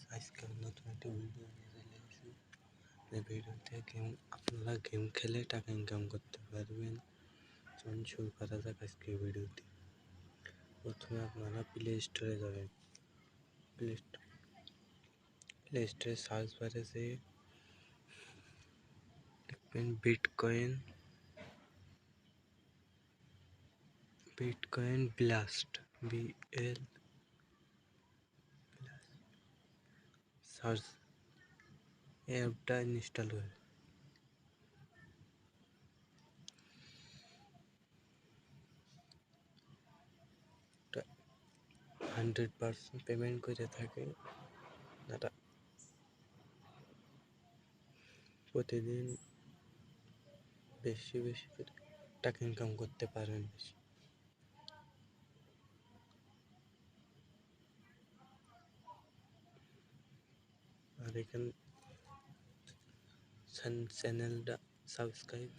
আজকে নতুন একটা ভিডিও নিয়ে চলে এসেছি। এই ভিডিওতে আপনারা গেম খেলে টাকা ইনকাম করতে পারবেন। চলুন শুরু করা যাক আজকে ভিডিওটি। প্রথমে আপনারা প্লে স্টোরে যাবেন। প্লে স্টোরে সার্চ বারে যেয়ে লিখবেন বিটকয়েন ব্লাস্ট BL সার্চ অ্যাপটা ইনস্টল হবে। 100% পেমেন্ট করে থাকে। তারা প্রতিদিন বেশি করে টাকা ইনকাম করতে পারেন। আর এখানে চ্যানেলটা সাবস্ক্রাইব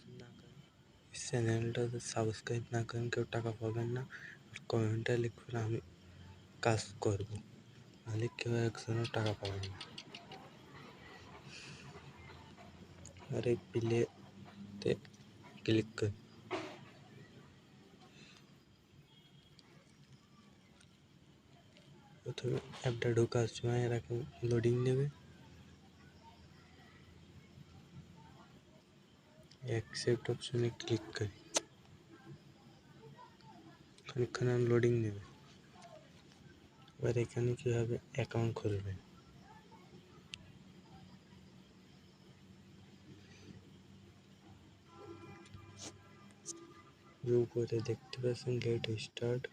না করেন কেউ টাকা পাবেন না। আর কমেন্টে লিখবেন আমি কাজ করব, নাহলে কেউ একজনও টাকা পাবেন না। আর এই প্লেতে ক্লিক করে প্রথমে অ্যাপটা ঢোকার সময় এরকম লোডিং নেবে। অ্যাকসেপ্ট অপশনে ক্লিক করি, খানিকক্ষণ লোডিং নেবে। এবার এখানে কীভাবে অ্যাকাউন্ট খুলবেন, উপরে দেখতে পাচ্ছেন গেট স্টার্ট,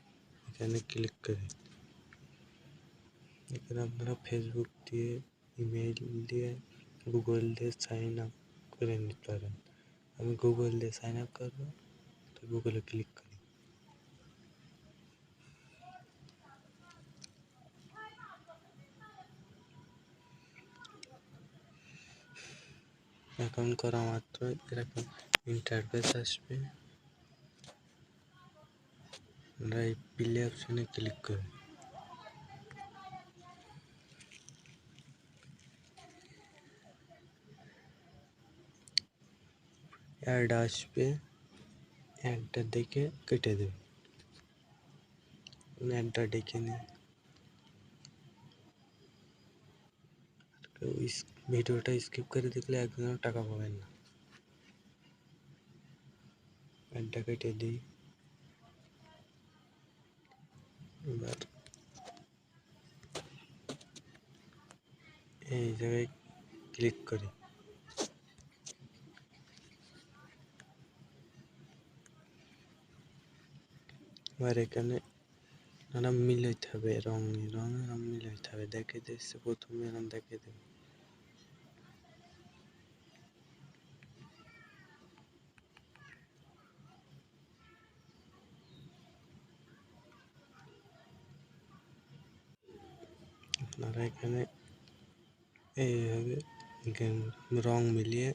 এখানে ক্লিক করে এখানে আপনারা ফেসবুক দিয়ে, ইমেল দিয়ে, গুগল দিয়ে সাইন আপ করে নিতে পারেন। আমি গুগল দিয়ে সাইন আপ করবো, তো গুগলে ক্লিক করি। অ্যাকাউন্ট করা মাত্র এরকম ইন্টারফেস আসবে। আমরা এই প্লে অপশনে ক্লিক করি। অ্যাড আসবে, অ্যাডটা দেখে কেটে দেবে। অ্যাডটা দেখে নিই। ভিডিওটা স্কিপ করে দেখলে একজনও টাকা পাবেন না। অ্যাডটা কেটে দিই। এবার এই জায়গায় ক্লিক করি। এবার এখানে নানা মিলাইতে হবে, রং মিলাইতে হবে। দেখে দিচ্ছে প্রথমে এরকম দেখে দেবে। আপনারা এখানে এইভাবে রং মিলিয়ে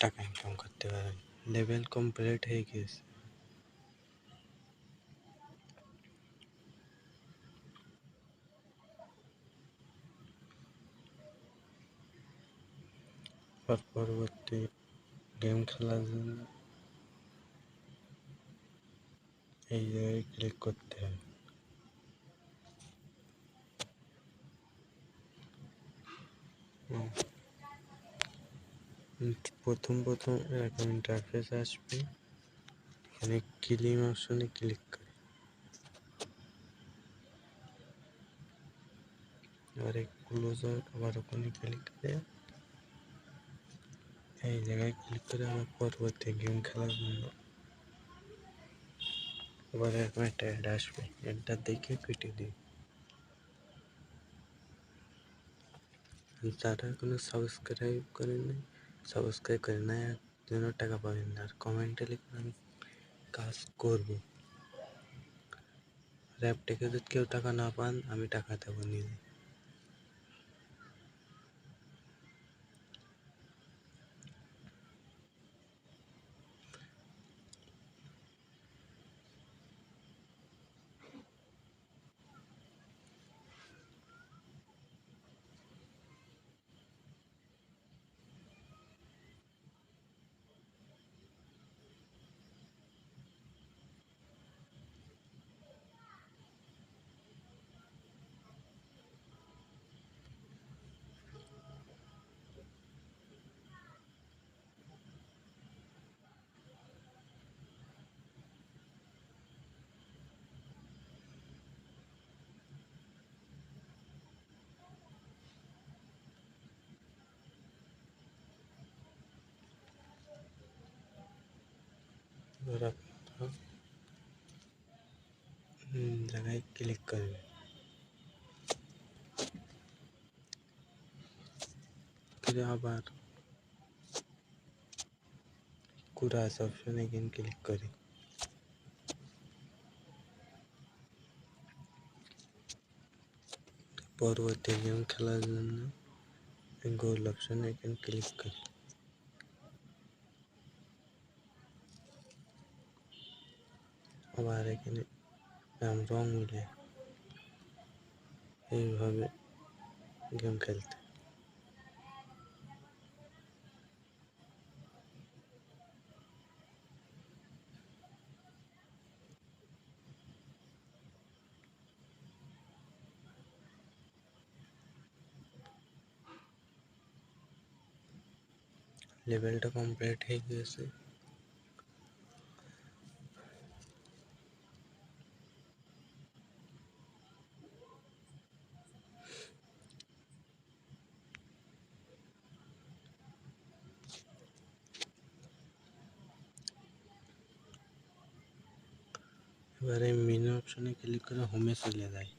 টাকা ইনকাম করতে পারেন। লেভেল কমপ্লিট হয়ে গেছে। পরবর্তী গেম খেলার জন্য এই জায়গায় ক্লিক করতে হবে। প্রথম এরকম ইন্টারফেস আসবে। এখানে ক্লিম অপশনে ক্লিক করি। এবারে ক্লোজার আবার ওখানে ক্লিক করে এই জায়গায় ক্লিক করে আমার পরবর্তী গেম খেলার জন্য এবার এরকম একটা অ্যাড আসবে। অ্যাডটা দেখে কেটে দিই। যারা কোনো সাবস্ক্রাইব করে না যেন টাকা পাবেন না। আর কমেন্টে লিখুন আমি কাজ করব। অ্যাপ থেকে যদি কেউ টাকা না পান আমি টাকা দেবো নিজে। এবার আপনারা জায়গায় ক্লিক করবেন। फिर আবার কুরাস অপশনে এখানে ক্লিক করি। পরবর্তী গেম খেলার জন্য গোল অপশনে এখানে ক্লিক করি। আবার এখানে রং মিলে এইভাবে গেম খেলতে। লেভেলটা কমপ্লিট হয়ে গেছে। এবারে মেনু অপশনে ক্লিক করে হোমে চলে যায়।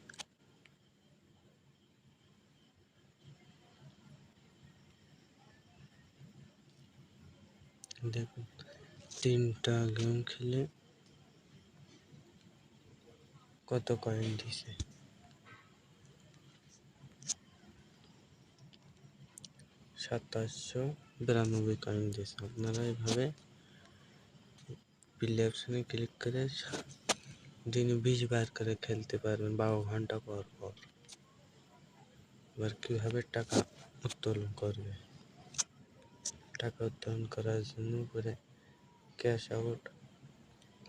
দেখুন 3টা গেম খেলে কত কয়েন দিছে। 2792 কয়েন দিছে। আপনারা এইভাবে প্লে অপশনে ক্লিক করে দিনে 20 বার করে খেলতে পারবেন 12 ঘন্টা পর পর। এবার কিভাবে টাকা উত্তোলন করবে? টাকা উত্তোলন করার জন্য উপরে ক্যাশ আউট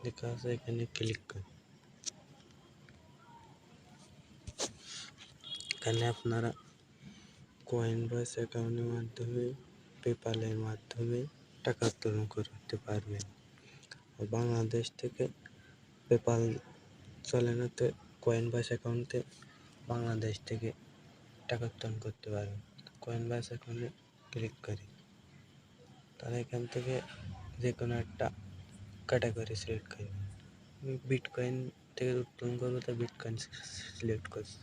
লেখা আছে, এখানে ক্লিক করি। এখানে আপনারা কয়েনবাস অ্যাকাউন্টের মাধ্যমে, পেপ্যালের মাধ্যমে টাকা উত্তোলন করতে পারবেন। বাংলাদেশ থেকে পেপ্যাল চলে না, তো কয়েনবাস অ্যাকাউন্টে বাংলাদেশ থেকে টাকা উত্তোলন করতে পারবেন। কয়েনবাস অ্যাকাউন্টে ক্লিক করি। তাহলে এখান থেকে যে কোনো একটা ক্যাটাগরি সিলেক্ট করি। আমি বিটকয়েন থেকে উত্তোলন করবো, তো বিটকয়েন সিলেক্ট করছি।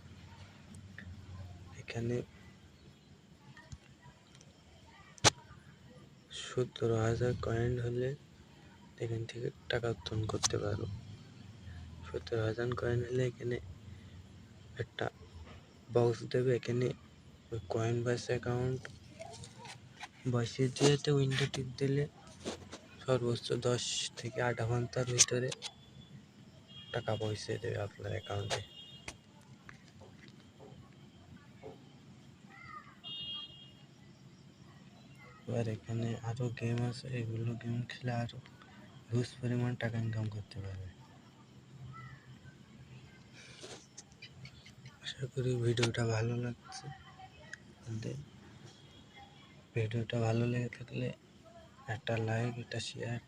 এখানে 17,000 কয়েন হলে এখান থেকে টাকা উত্তোলন করতে পারবো। 17,000 কয়েন হলে এখানে একটা বক্স দেবে, এখানে কয়েনবাস অ্যাকাউন্ট বসিয়ে দিয়ে উইন্ডো টিপ দিলে সর্বোচ্চ 10 থেকে 8 ঘন্টার ভিতরে টাকা পৌঁছে দেবে আপনার অ্যাকাউন্টে। এবার এখানে আরো গেম আছে, এগুলো গেম খেলে আরো হিউজ পরিমাণ টাকা ইনকাম করতে পারবে। আশা করি ভিডিওটা ভালো লাগছে। ভিডিওটা ভালো লেগে থাকলে একটা লাইক, একটা শেয়ার,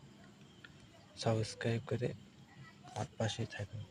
সাবস্ক্রাইব করে আমার পাশে থাকুন।